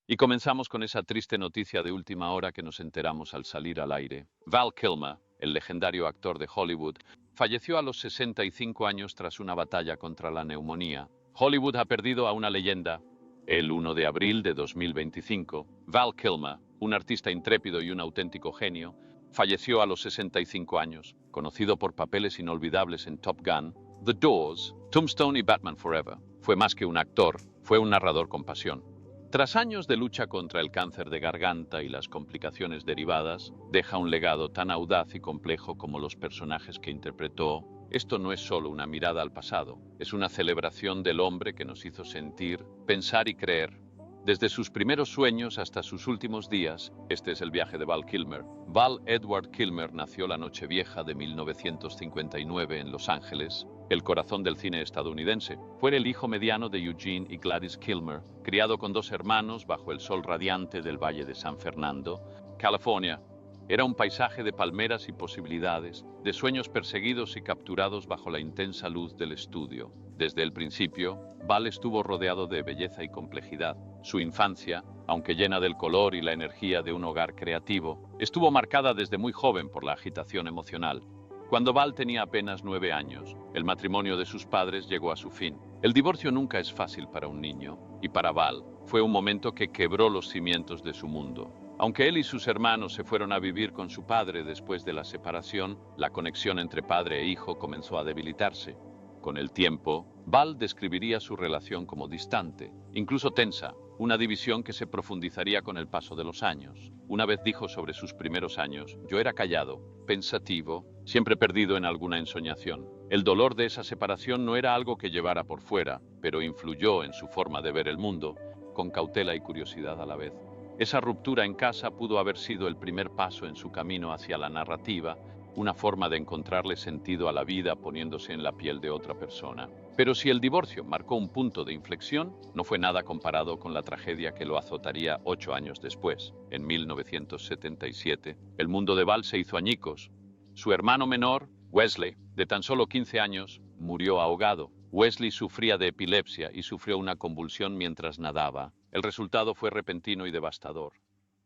Y comenzamos con esa triste noticia de última hora que nos enteramos al salir al aire. Val Kilmer, el legendario actor de Hollywood, falleció a los 65 años tras una batalla contra la neumonía. Hollywood ha perdido a una leyenda. El 1 de abril de 2025, Val Kilmer, un artista intrépido y un auténtico genio, falleció a los 65 años, conocido por papeles inolvidables en Top Gun, The Doors, Tombstone y Batman Forever. Fue más que un actor, fue un narrador con pasión. Tras años de lucha contra el cáncer de garganta y las complicaciones derivadas, deja un legado tan audaz y complejo como los personajes que interpretó. Esto no es solo una mirada al pasado, es una celebración del hombre que nos hizo sentir, pensar y creer. Desde sus primeros sueños hasta sus últimos días, este es el viaje de Val Kilmer. Val Edward Kilmer nació la Nochevieja de 1959 en Los Ángeles, el corazón del cine estadounidense. Fue el hijo mediano de Eugene y Gladys Kilmer, criado con dos hermanos bajo el sol radiante del Valle de San Fernando, California. Era un paisaje de palmeras y posibilidades, de sueños perseguidos y capturados bajo la intensa luz del estudio. Desde el principio, Val estuvo rodeado de belleza y complejidad. Su infancia, aunque llena del color y la energía de un hogar creativo, estuvo marcada desde muy joven por la agitación emocional. Cuando Val tenía apenas 9 años, el matrimonio de sus padres llegó a su fin. El divorcio nunca es fácil para un niño, y para Val fue un momento que quebró los cimientos de su mundo. Aunque él y sus hermanos se fueron a vivir con su padre después de la separación, la conexión entre padre e hijo comenzó a debilitarse. Con el tiempo, Val describiría su relación como distante, incluso tensa, una división que se profundizaría con el paso de los años. Una vez dijo sobre sus primeros años: yo era callado, pensativo, siempre perdido en alguna ensoñación. El dolor de esa separación no era algo que llevara por fuera, pero influyó en su forma de ver el mundo, con cautela y curiosidad a la vez. Esa ruptura en casa pudo haber sido el primer paso en su camino hacia la narrativa, una forma de encontrarle sentido a la vida poniéndose en la piel de otra persona. Pero si el divorcio marcó un punto de inflexión, no fue nada comparado con la tragedia que lo azotaría 8 años después. En 1977, el mundo de Val se hizo añicos. Su hermano menor, Wesley, de tan solo 15 años, murió ahogado. Wesley sufría de epilepsia y sufrió una convulsión mientras nadaba. El resultado fue repentino y devastador.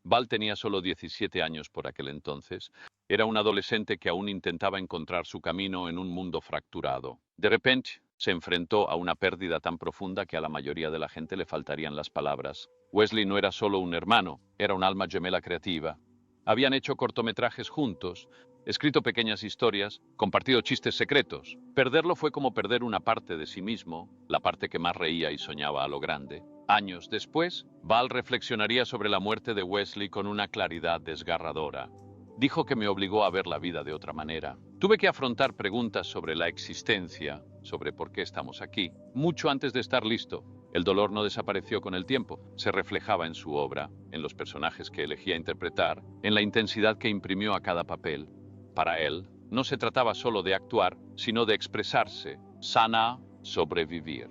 Val tenía solo 17 años por aquel entonces. Era un adolescente que aún intentaba encontrar su camino en un mundo fracturado. De repente, se enfrentó a una pérdida tan profunda que a la mayoría de la gente le faltarían las palabras. Wesley no era solo un hermano, era un alma gemela creativa. Habían hecho cortometrajes juntos, escrito pequeñas historias, compartido chistes secretos. Perderlo fue como perder una parte de sí mismo, la parte que más reía y soñaba a lo grande. Años después, Val reflexionaría sobre la muerte de Wesley con una claridad desgarradora. Dijo que me obligó a ver la vida de otra manera. Tuve que afrontar preguntas sobre la existencia, sobre por qué estamos aquí, mucho antes de estar listo. El dolor no desapareció con el tiempo, se reflejaba en su obra, en los personajes que elegía interpretar, en la intensidad que imprimió a cada papel. Para él, no se trataba solo de actuar, sino de expresarse, sana, sobrevivir.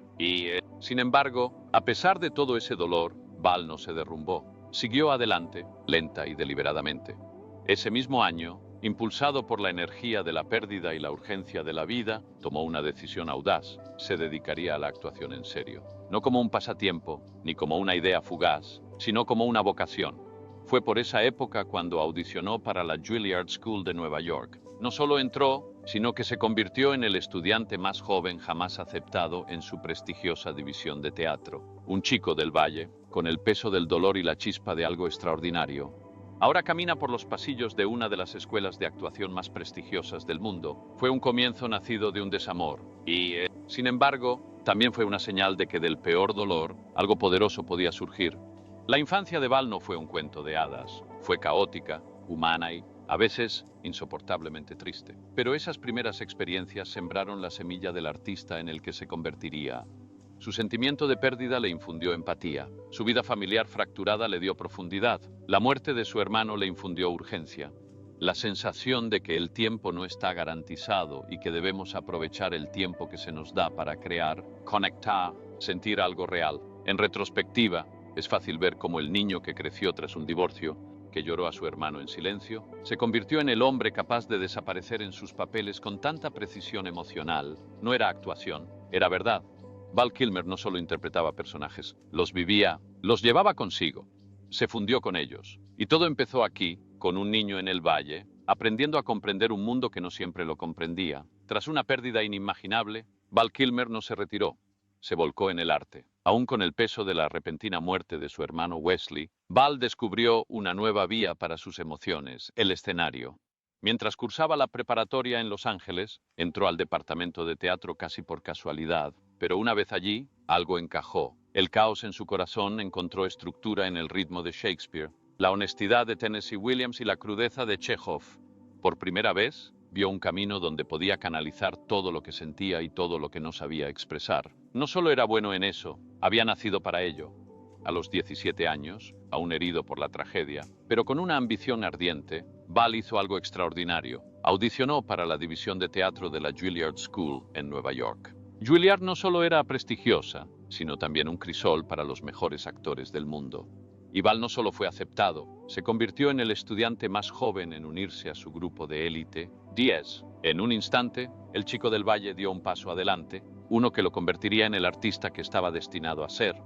Sin embargo, a pesar de todo ese dolor, Val no se derrumbó. Siguió adelante, lenta y deliberadamente. Ese mismo año, impulsado por la energía de la pérdida y la urgencia de la vida, tomó una decisión audaz. Se dedicaría a la actuación en serio. No como un pasatiempo, ni como una idea fugaz, sino como una vocación. Fue por esa época cuando audicionó para la Juilliard School de Nueva York. No solo entró, sino que se convirtió en el estudiante más joven jamás aceptado en su prestigiosa división de teatro. Un chico del Valle, con el peso del dolor y la chispa de algo extraordinario. Ahora camina por los pasillos de una de las escuelas de actuación más prestigiosas del mundo. Fue un comienzo nacido de un desamor. Sin embargo, también fue una señal de que del peor dolor, algo poderoso podía surgir. La infancia de Val no fue un cuento de hadas. Fue caótica, humana y, a veces, insoportablemente triste. Pero esas primeras experiencias sembraron la semilla del artista en el que se convertiría. Su sentimiento de pérdida le infundió empatía. Su vida familiar fracturada le dio profundidad. La muerte de su hermano le infundió urgencia. La sensación de que el tiempo no está garantizado y que debemos aprovechar el tiempo que se nos da para crear, conectar, sentir algo real. En retrospectiva, es fácil ver cómo el niño que creció tras un divorcio, que lloró a su hermano en silencio, se convirtió en el hombre capaz de desaparecer en sus papeles con tanta precisión emocional. No era actuación, era verdad. Val Kilmer no solo interpretaba personajes, los vivía, los llevaba consigo. se fundió con ellos. Y todo empezó aquí, con un niño en el valle, aprendiendo a comprender un mundo que no siempre lo comprendía. Tras una pérdida inimaginable, Val Kilmer no se retiró, se volcó en el arte. Aún con el peso de la repentina muerte de su hermano Wesley, Val descubrió una nueva vía para sus emociones, el escenario. Mientras cursaba la preparatoria en Los Ángeles, entró al departamento de teatro casi por casualidad, pero una vez allí, algo encajó. El caos en su corazón encontró estructura en el ritmo de Shakespeare, la honestidad de Tennessee Williams y la crudeza de Chekhov. Por primera vez, vio un camino donde podía canalizar todo lo que sentía y todo lo que no sabía expresar. No solo era bueno en eso, había nacido para ello. A los 17 años, aún herido por la tragedia, pero con una ambición ardiente, Val hizo algo extraordinario. Audicionó para la división de teatro de la Juilliard School en Nueva York. Juilliard no solo era prestigiosa, sino también un crisol para los mejores actores del mundo. Y Val no solo fue aceptado, se convirtió en el estudiante más joven en unirse a su grupo de élite, 10. En un instante, el chico del valle dio un paso adelante, uno que lo convertiría en el artista que estaba destinado a ser.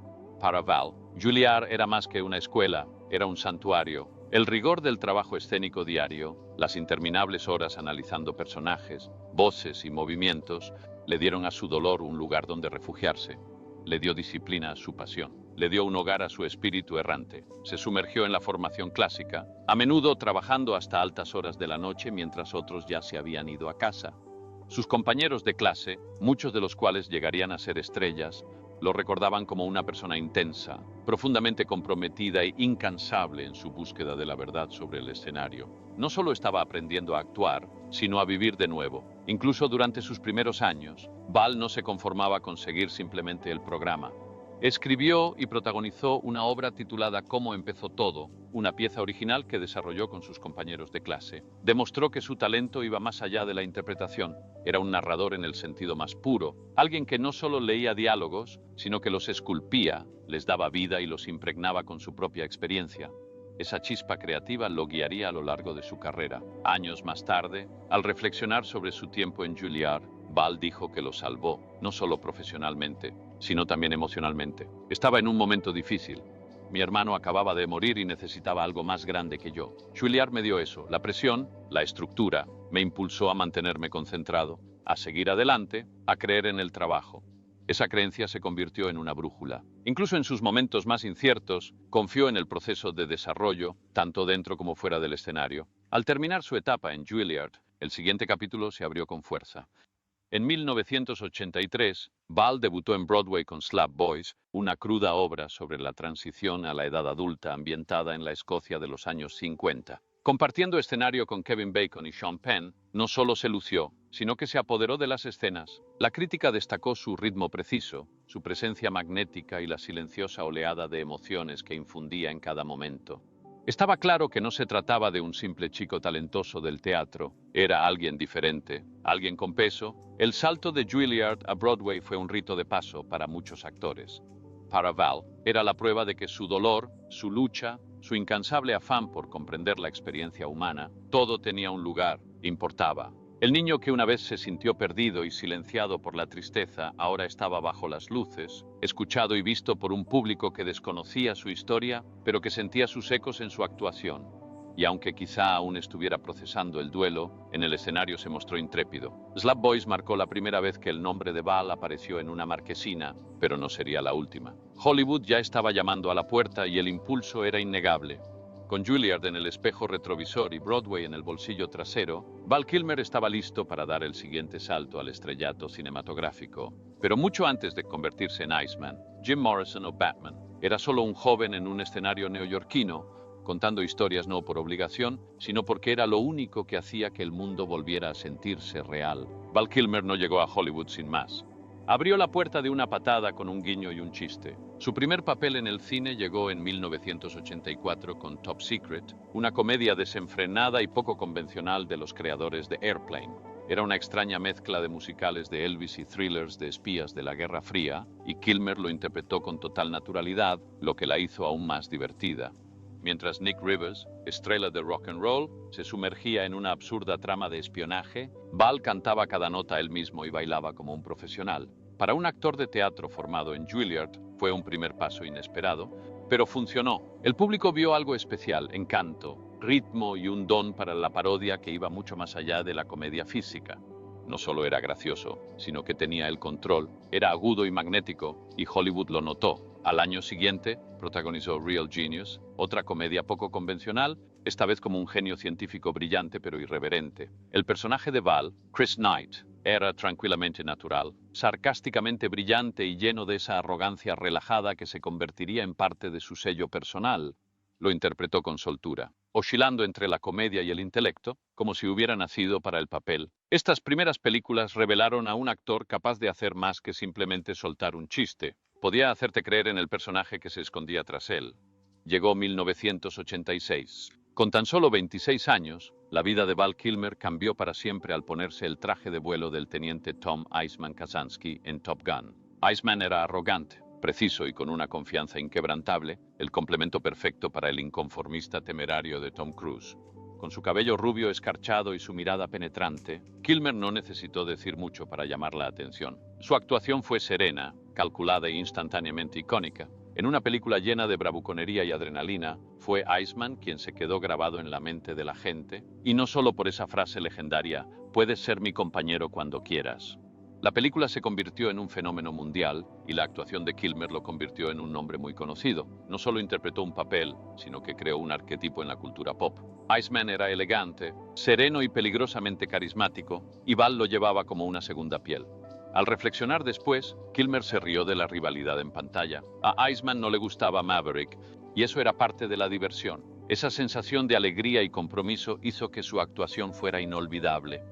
Para Val, Juilliard era más que una escuela, era un santuario. El rigor del trabajo escénico diario, las interminables horas analizando personajes, voces y movimientos, le dieron a su dolor un lugar donde refugiarse. Le dio disciplina a su pasión. Le dio un hogar a su espíritu errante. Se sumergió en la formación clásica, a menudo trabajando hasta altas horas de la noche mientras otros ya se habían ido a casa. Sus compañeros de clase, muchos de los cuales llegarían a ser estrellas, lo recordaban como una persona intensa, profundamente comprometida e incansable en su búsqueda de la verdad sobre el escenario. No solo estaba aprendiendo a actuar, sino a vivir de nuevo. Incluso durante sus primeros años, Val no se conformaba con seguir simplemente el programa. Escribió y protagonizó una obra titulada Cómo empezó todo, una pieza original que desarrolló con sus compañeros de clase. Demostró que su talento iba más allá de la interpretación. Era un narrador en el sentido más puro, alguien que no solo leía diálogos, sino que los esculpía, les daba vida y los impregnaba con su propia experiencia. Esa chispa creativa lo guiaría a lo largo de su carrera. Años más tarde, al reflexionar sobre su tiempo en Juilliard, Val dijo que lo salvó, no solo profesionalmente, sino también emocionalmente. Estaba en un momento difícil. Mi hermano acababa de morir y necesitaba algo más grande que yo. Juilliard me dio eso, la presión, la estructura, me impulsó a mantenerme concentrado, a seguir adelante, a creer en el trabajo. Esa creencia se convirtió en una brújula. Incluso en sus momentos más inciertos, confió en el proceso de desarrollo, tanto dentro como fuera del escenario. Al terminar su etapa en Juilliard, el siguiente capítulo se abrió con fuerza. En 1983, Val debutó en Broadway con Slap Boys, una cruda obra sobre la transición a la edad adulta ambientada en la Escocia de los años 50. Compartiendo escenario con Kevin Bacon y Sean Penn, no solo se lució, sino que se apoderó de las escenas. La crítica destacó su ritmo preciso, su presencia magnética y la silenciosa oleada de emociones que infundía en cada momento. Estaba claro que no se trataba de un simple chico talentoso del teatro, era alguien diferente, alguien con peso. El salto de Juilliard a Broadway fue un rito de paso para muchos actores. Para Val, era la prueba de que su dolor, su lucha, su incansable afán por comprender la experiencia humana, todo tenía un lugar, importaba. El niño que una vez se sintió perdido y silenciado por la tristeza, ahora estaba bajo las luces, escuchado y visto por un público que desconocía su historia, pero que sentía sus ecos en su actuación. Y aunque quizá aún estuviera procesando el duelo, en el escenario se mostró intrépido. Slap Boys marcó la primera vez que el nombre de Val apareció en una marquesina, pero no sería la última. Hollywood ya estaba llamando a la puerta y el impulso era innegable. Con Juilliard en el espejo retrovisor y Broadway en el bolsillo trasero, Val Kilmer estaba listo para dar el siguiente salto al estrellato cinematográfico. Pero mucho antes de convertirse en Iceman, Jim Morrison o Batman, era solo un joven en un escenario neoyorquino, contando historias no por obligación, sino porque era lo único que hacía que el mundo volviera a sentirse real. Val Kilmer no llegó a Hollywood sin más. Abrió la puerta de una patada con un guiño y un chiste. Su primer papel en el cine llegó en 1984 con Top Secret, una comedia desenfrenada y poco convencional de los creadores de Airplane. Era una extraña mezcla de musicales de Elvis y thrillers de espías de la Guerra Fría, y Kilmer lo interpretó con total naturalidad, lo que la hizo aún más divertida. Mientras Nick Rivers, estrella de rock and roll, se sumergía en una absurda trama de espionaje, Val cantaba cada nota él mismo y bailaba como un profesional. Para un actor de teatro formado en Juilliard, fue un primer paso inesperado, Pero funcionó. El público vio algo especial, encanto, ritmo y un don para la parodia que iba mucho más allá de la comedia física. No solo era gracioso, sino que tenía el control, era agudo y magnético, y Hollywood lo notó. Al año siguiente, protagonizó Real Genius, otra comedia poco convencional, esta vez como un genio científico brillante pero irreverente. El personaje de Val, Chris Knight, era tranquilamente natural, sarcásticamente brillante y lleno de esa arrogancia relajada que se convertiría en parte de su sello personal. Lo interpretó con soltura, oscilando entre la comedia y el intelecto, como si hubiera nacido para el papel. Estas primeras películas revelaron a un actor capaz de hacer más que simplemente soltar un chiste. Podía hacerte creer en el personaje que se escondía tras él. Llegó 1986. Con tan solo 26 años, la vida de Val Kilmer cambió para siempre al ponerse el traje de vuelo del teniente Tom Iceman Kazansky en Top Gun. Iceman era arrogante, preciso y con una confianza inquebrantable, el complemento perfecto para el inconformista temerario de Tom Cruise. Con su cabello rubio escarchado y su mirada penetrante, Kilmer no necesitó decir mucho para llamar la atención. Su actuación fue serena, calculada e instantáneamente icónica. En una película llena de bravuconería y adrenalina, fue Iceman quien se quedó grabado en la mente de la gente, y no solo por esa frase legendaria, puedes ser mi compañero cuando quieras. La película se convirtió en un fenómeno mundial y la actuación de Kilmer lo convirtió en un nombre muy conocido. No solo interpretó un papel, sino que creó un arquetipo en la cultura pop. Iceman era elegante, sereno y peligrosamente carismático, y Val lo llevaba como una segunda piel. Al reflexionar después, Kilmer se rió de la rivalidad en pantalla. A Iceman no le gustaba Maverick, y eso era parte de la diversión. Esa sensación de alegría y compromiso hizo que su actuación fuera inolvidable.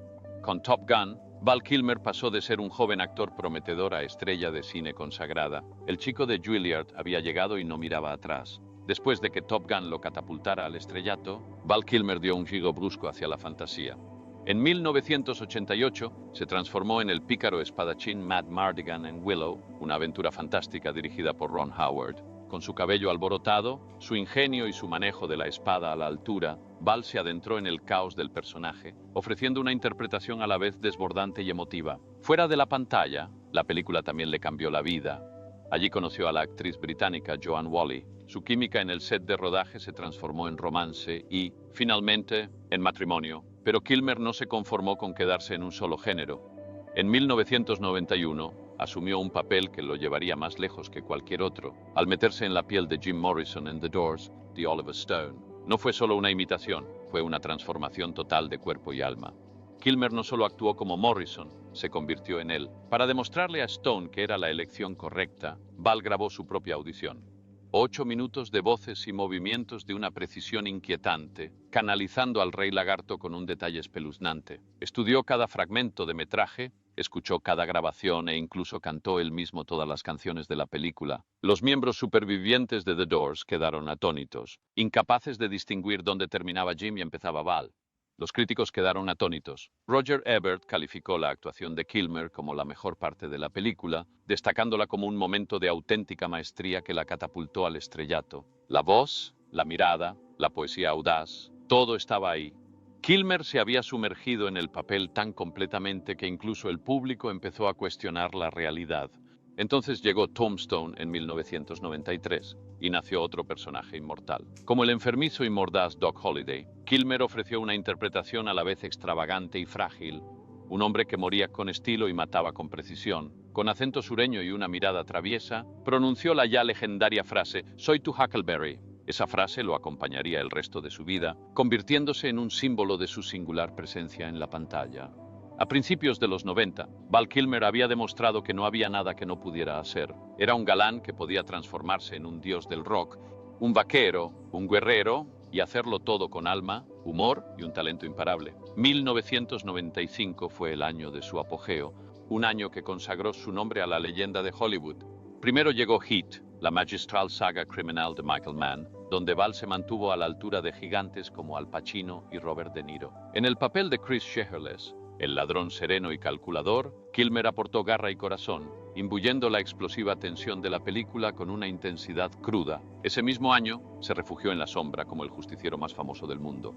Con Top Gun, Val Kilmer pasó de ser un joven actor prometedor a estrella de cine consagrada. El chico de Juilliard había llegado y no miraba atrás. Después de que Top Gun lo catapultara al estrellato, Val Kilmer dio un giro brusco hacia la fantasía. En 1988 se transformó en el pícaro espadachín Matt Mardigan en Willow, una aventura fantástica dirigida por Ron Howard. Con su cabello alborotado, su ingenio y su manejo de la espada a la altura, Val se adentró en el caos del personaje, ofreciendo una interpretación a la vez desbordante y emotiva. Fuera de la pantalla, la película también le cambió la vida. Allí conoció a la actriz británica Joanne Whalley. Su química en el set de rodaje se transformó en romance y, finalmente, en matrimonio. Pero Kilmer no se conformó con quedarse en un solo género. En 1991, asumió un papel que lo llevaría más lejos que cualquier otro, al meterse en la piel de Jim Morrison en The Doors, de Oliver Stone. No fue solo una imitación, fue una transformación total de cuerpo y alma. Kilmer no solo actuó como Morrison, se convirtió en él. Para demostrarle a Stone que era la elección correcta, Val grabó su propia audición. 8 minutos de voces y movimientos de una precisión inquietante, canalizando al Rey Lagarto con un detalle espeluznante. Estudió cada fragmento de metraje, escuchó cada grabación e incluso cantó él mismo todas las canciones de la película. Los miembros supervivientes de The Doors quedaron atónitos, incapaces de distinguir dónde terminaba Jim y empezaba Val. Los críticos quedaron atónitos. Roger Ebert calificó la actuación de Kilmer como la mejor parte de la película, destacándola como un momento de auténtica maestría que la catapultó al estrellato. La voz, la mirada, la poesía audaz, todo estaba ahí. Kilmer se había sumergido en el papel tan completamente que incluso el público empezó a cuestionar la realidad. Entonces llegó Tombstone en 1993 y nació otro personaje inmortal. Como el enfermizo y mordaz Doc Holliday, Kilmer ofreció una interpretación a la vez extravagante y frágil, un hombre que moría con estilo y mataba con precisión. Con acento sureño y una mirada traviesa, pronunció la ya legendaria frase «Soy tu Huckleberry». Esa frase lo acompañaría el resto de su vida, convirtiéndose en un símbolo de su singular presencia en la pantalla. A principios de los 90, Val Kilmer había demostrado que no había nada que no pudiera hacer. Era un galán que podía transformarse en un dios del rock, un vaquero, un guerrero, y hacerlo todo con alma, humor y un talento imparable. 1995 fue el año de su apogeo, un año que consagró su nombre a la leyenda de Hollywood. Primero llegó Heat, la magistral saga criminal de Michael Mann, donde Val se mantuvo a la altura de gigantes como Al Pacino y Robert De Niro. En el papel de Chris Sheherless, el ladrón sereno y calculador, Kilmer aportó garra y corazón, imbuyendo la explosiva tensión de la película con una intensidad cruda. Ese mismo año, se refugió en la sombra como el justiciero más famoso del mundo.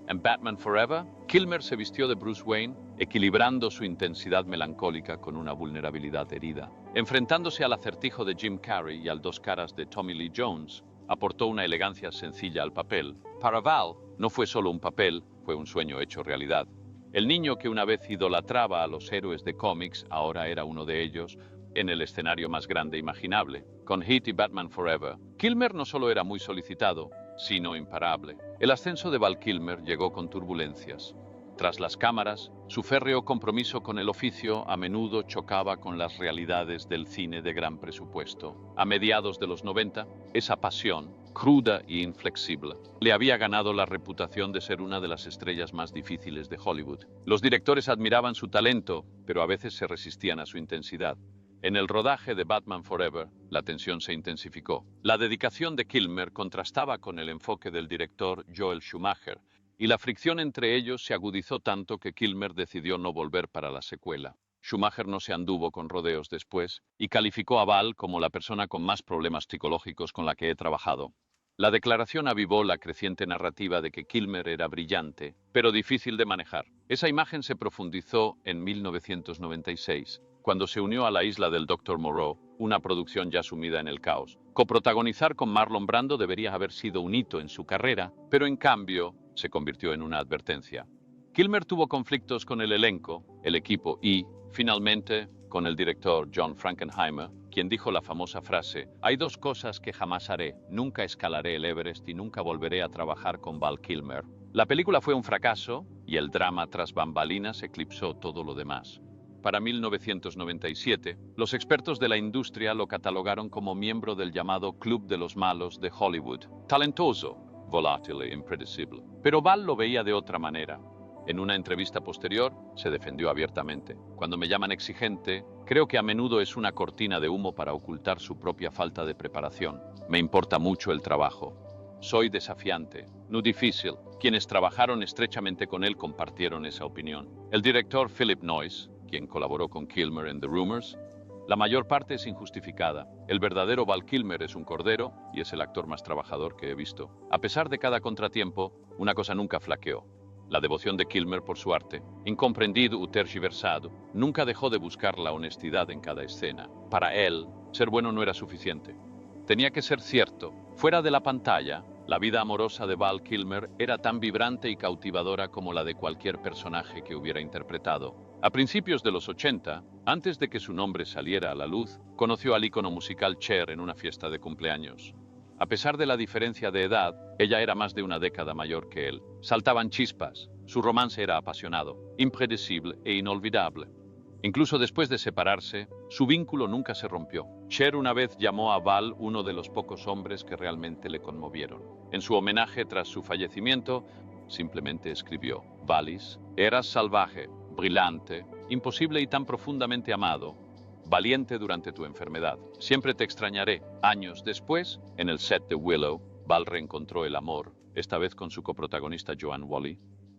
En Batman Forever, Kilmer se vistió de Bruce Wayne, equilibrando su intensidad melancólica con una vulnerabilidad herida. Enfrentándose al acertijo de Jim Carrey y al dos caras de Tommy Lee Jones, aportó una elegancia sencilla al papel. Para Val, no fue solo un papel, fue un sueño hecho realidad. El niño que una vez idolatraba a los héroes de cómics ahora era uno de ellos en el escenario más grande imaginable. Con Heat y Batman Forever, Kilmer no solo era muy solicitado, sino imparable. El ascenso de Val Kilmer llegó con turbulencias. Tras las cámaras, su férreo compromiso con el oficio a menudo chocaba con las realidades del cine de gran presupuesto. A mediados de los 90, esa pasión, cruda e inflexible, le había ganado la reputación de ser una de las estrellas más difíciles de Hollywood. Los directores admiraban su talento, pero a veces se resistían a su intensidad. En el rodaje de Batman Forever, la tensión se intensificó. La dedicación de Kilmer contrastaba con el enfoque del director Joel Schumacher, y la fricción entre ellos se agudizó tanto que Kilmer decidió no volver para la secuela. Schumacher no se anduvo con rodeos después y calificó a Val como la persona con más problemas psicológicos con la que he trabajado. La declaración avivó la creciente narrativa de que Kilmer era brillante, pero difícil de manejar. Esa imagen se profundizó en 1996, cuando se unió a La isla del Dr. Moreau, una producción ya sumida en el caos. Coprotagonizar con Marlon Brando debería haber sido un hito en su carrera, pero en cambio se convirtió en una advertencia. Kilmer tuvo conflictos con el elenco, el equipo y, finalmente, con el director John Frankenheimer, quien dijo la famosa frase: «Hay dos cosas que jamás haré, nunca escalaré el Everest y nunca volveré a trabajar con Val Kilmer». La película fue un fracaso y el drama tras bambalinas eclipsó todo lo demás. Para 1997, los expertos de la industria lo catalogaron como miembro del llamado Club de los Malos de Hollywood. Talentoso, volátil e impredecible. Pero Val lo veía de otra manera. En una entrevista posterior, se defendió abiertamente. Cuando me llaman exigente, creo que a menudo es una cortina de humo para ocultar su propia falta de preparación. Me importa mucho el trabajo. Soy desafiante, no difícil. Quienes trabajaron estrechamente con él compartieron esa opinión. El director Philip Noyce, quien colaboró con Kilmer en The Rumors, la mayor parte es injustificada. El verdadero Val Kilmer es un cordero y es el actor más trabajador que he visto. A pesar de cada contratiempo, una cosa nunca flaqueó: la devoción de Kilmer por su arte. Incomprendido u tergiversado, nunca dejó de buscar la honestidad en cada escena. Para él, ser bueno no era suficiente. Tenía que ser cierto. Fuera de la pantalla, la vida amorosa de Val Kilmer era tan vibrante y cautivadora como la de cualquier personaje que hubiera interpretado. A principios de los 80, antes de que su nombre saliera a la luz, conoció al ícono musical Cher en una fiesta de cumpleaños. A pesar de la diferencia de edad, ella era más de una década mayor que él. Saltaban chispas, su romance era apasionado, impredecible e inolvidable. Incluso después de separarse, su vínculo nunca se rompió. Cher una vez llamó a Val uno de los pocos hombres que realmente le conmovieron. En su homenaje tras su fallecimiento, simplemente escribió: «Valis, eras salvaje, brillante, imposible y tan profundamente amado, valiente durante tu enfermedad. Siempre te extrañaré». Años después, en el set de Willow, Val reencontró el amor, esta vez con su coprotagonista Joanne Whalley.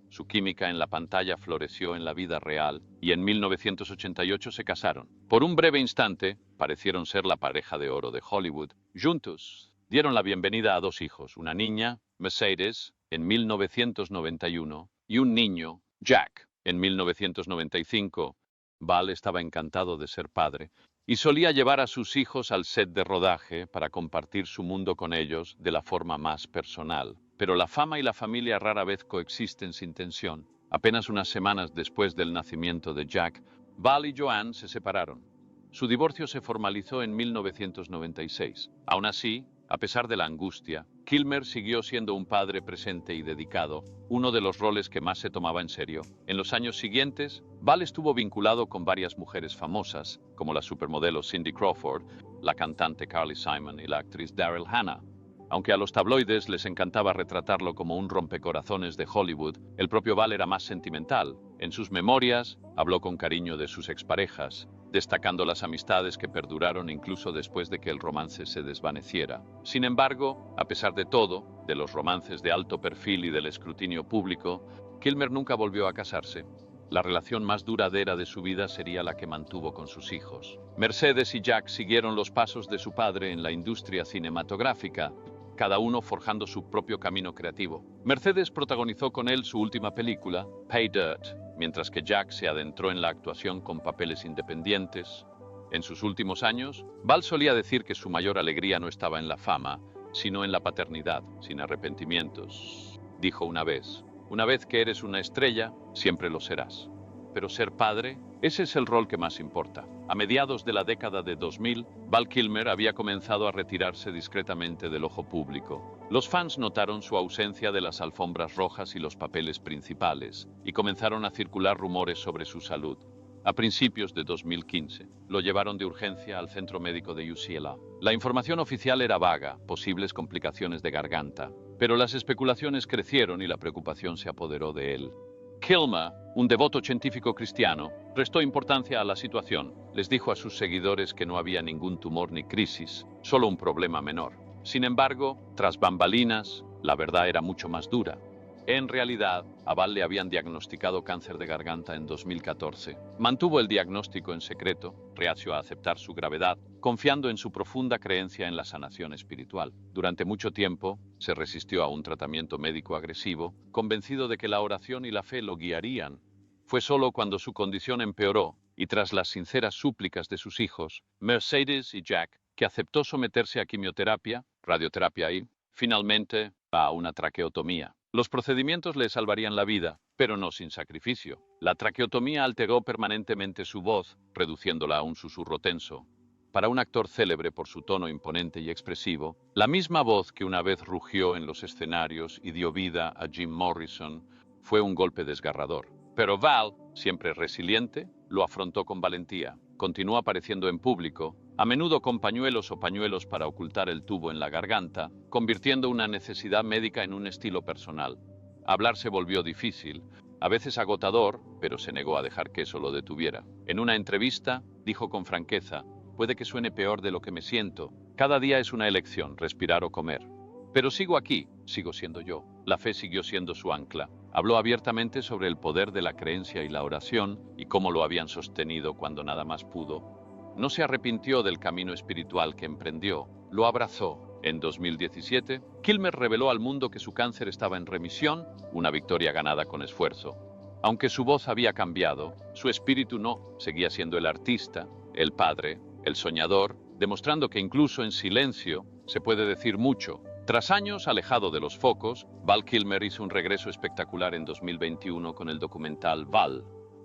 Su química en la pantalla floreció en la vida real y en 1988 se casaron. Por un breve instante, parecieron ser la pareja de oro de Hollywood. Juntos, dieron la bienvenida a dos hijos, una niña, Mercedes, en 1991, y un niño, Jack, en 1995. Val estaba encantado de ser padre y solía llevar a sus hijos al set de rodaje para compartir su mundo con ellos de la forma más personal. Pero la fama y la familia rara vez coexisten sin tensión. Apenas unas semanas después del nacimiento de Jack, Val y Joanne se separaron. Su divorcio se formalizó en 1996. Aún así, a pesar de la angustia, Kilmer siguió siendo un padre presente y dedicado, uno de los roles que más se tomaba en serio. En los años siguientes, Val estuvo vinculado con varias mujeres famosas, como la supermodelo Cindy Crawford, la cantante Carly Simon y la actriz Daryl Hannah. Aunque a los tabloides les encantaba retratarlo como un rompecorazones de Hollywood, el propio Val era más sentimental. En sus memorias, habló con cariño de sus exparejas, destacando las amistades que perduraron incluso después de que el romance se desvaneciera. Sin embargo, a pesar de todo, de los romances de alto perfil y del escrutinio público, Kilmer nunca volvió a casarse. La relación más duradera de su vida sería la que mantuvo con sus hijos. Mercedes y Jack siguieron los pasos de su padre en la industria cinematográfica, cada uno forjando su propio camino creativo. Mercedes protagonizó con él su última película, Pay Dirt, mientras que Jack se adentró en la actuación con papeles independientes. En sus últimos años, Val solía decir que su mayor alegría no estaba en la fama, sino en la paternidad, sin arrepentimientos. Dijo una vez que eres una estrella, siempre lo serás. Pero ser padre, ese es el rol que más importa. A mediados de la década de 2000, Val Kilmer había comenzado a retirarse discretamente del ojo público. Los fans notaron su ausencia de las alfombras rojas y los papeles principales, y comenzaron a circular rumores sobre su salud. A principios de 2015, lo llevaron de urgencia al centro médico de UCLA. La información oficial era vaga, posibles complicaciones de garganta, pero las especulaciones crecieron y la preocupación se apoderó de él. Kilmer, un devoto científico cristiano, restó importancia a la situación. Les dijo a sus seguidores que no había ningún tumor ni crisis, solo un problema menor. Sin embargo, tras bambalinas, la verdad era mucho más dura. En realidad, a Val le habían diagnosticado cáncer de garganta en 2014. Mantuvo el diagnóstico en secreto, reacio a aceptar su gravedad, confiando en su profunda creencia en la sanación espiritual. Durante mucho tiempo, se resistió a un tratamiento médico agresivo, convencido de que la oración y la fe lo guiarían. Fue solo cuando su condición empeoró, y tras las sinceras súplicas de sus hijos, Mercedes y Jack, que aceptó someterse a quimioterapia, radioterapia y, finalmente, a una traqueotomía. Los procedimientos le salvarían la vida, pero no sin sacrificio. La traqueotomía alteró permanentemente su voz, reduciéndola a un susurro tenso. Para un actor célebre por su tono imponente y expresivo, la misma voz que una vez rugió en los escenarios y dio vida a Jim Morrison fue un golpe desgarrador. Pero Val, siempre resiliente, lo afrontó con valentía. Continuó apareciendo en público, a menudo con pañuelos o pañuelos para ocultar el tubo en la garganta, convirtiendo una necesidad médica en un estilo personal. Hablar se volvió difícil, a veces agotador, pero se negó a dejar que eso lo detuviera. En una entrevista, dijo con franqueza: puede que suene peor de lo que me siento. Cada día es una elección, respirar o comer. Pero sigo aquí, sigo siendo yo. La fe siguió siendo su ancla. Habló abiertamente sobre el poder de la creencia y la oración y cómo lo habían sostenido cuando nada más pudo. No se arrepintió del camino espiritual que emprendió, lo abrazó. En 2017, Kilmer reveló al mundo que su cáncer estaba en remisión, una victoria ganada con esfuerzo. Aunque su voz había cambiado, su espíritu no, seguía siendo el artista, el padre, el soñador, demostrando que incluso en silencio se puede decir mucho. Tras años alejado de los focos, Val Kilmer hizo un regreso espectacular en 2021 con el documental Val.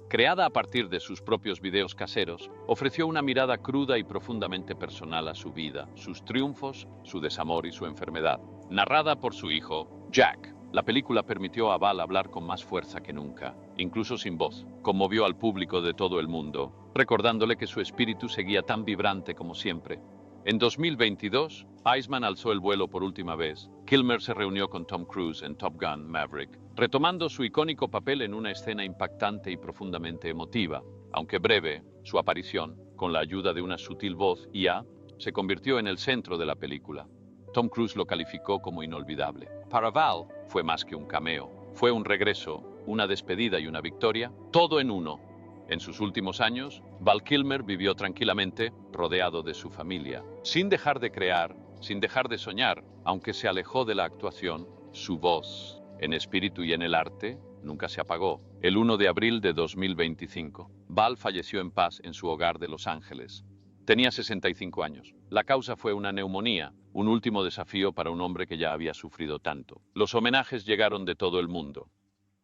Creada a partir de sus propios videos caseros, ofreció una mirada cruda y profundamente personal a su vida, sus triunfos, su desamor y su enfermedad. Narrada por su hijo, Jack, la película permitió a Val hablar con más fuerza que nunca, incluso sin voz. Conmovió al público de todo el mundo, recordándole que su espíritu seguía tan vibrante como siempre. En 2022, Iceman alzó el vuelo por última vez. Kilmer se reunió con Tom Cruise en Top Gun Maverick, retomando su icónico papel en una escena impactante y profundamente emotiva. Aunque breve, su aparición, con la ayuda de una sutil voz IA, se convirtió en el centro de la película. Tom Cruise lo calificó como inolvidable. Para Val, fue más que un cameo. Fue un regreso, una despedida y una victoria, todo en uno. En sus últimos años, Val Kilmer vivió tranquilamente, rodeado de su familia. Sin dejar de crear, sin dejar de soñar, aunque se alejó de la actuación, su voz, en espíritu y en el arte, nunca se apagó. El 1 de abril de 2025, Val falleció en paz en su hogar de Los Ángeles. Tenía 65 años. La causa fue una neumonía, un último desafío para un hombre que ya había sufrido tanto. Los homenajes llegaron de todo el mundo.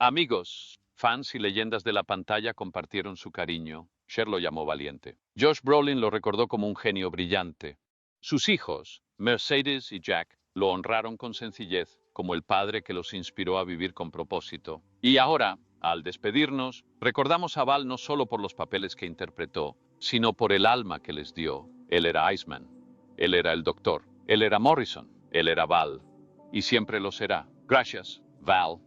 Amigos, fans y leyendas de la pantalla compartieron su cariño. Cher lo llamó valiente. Josh Brolin lo recordó como un genio brillante. Sus hijos, Mercedes y Jack, lo honraron con sencillez, como el padre que los inspiró a vivir con propósito. Y ahora, al despedirnos, recordamos a Val no solo por los papeles que interpretó, sino por el alma que les dio. Él era Iceman, él era el Doctor, él era Morrison, él era Val, y siempre lo será. Gracias, Val.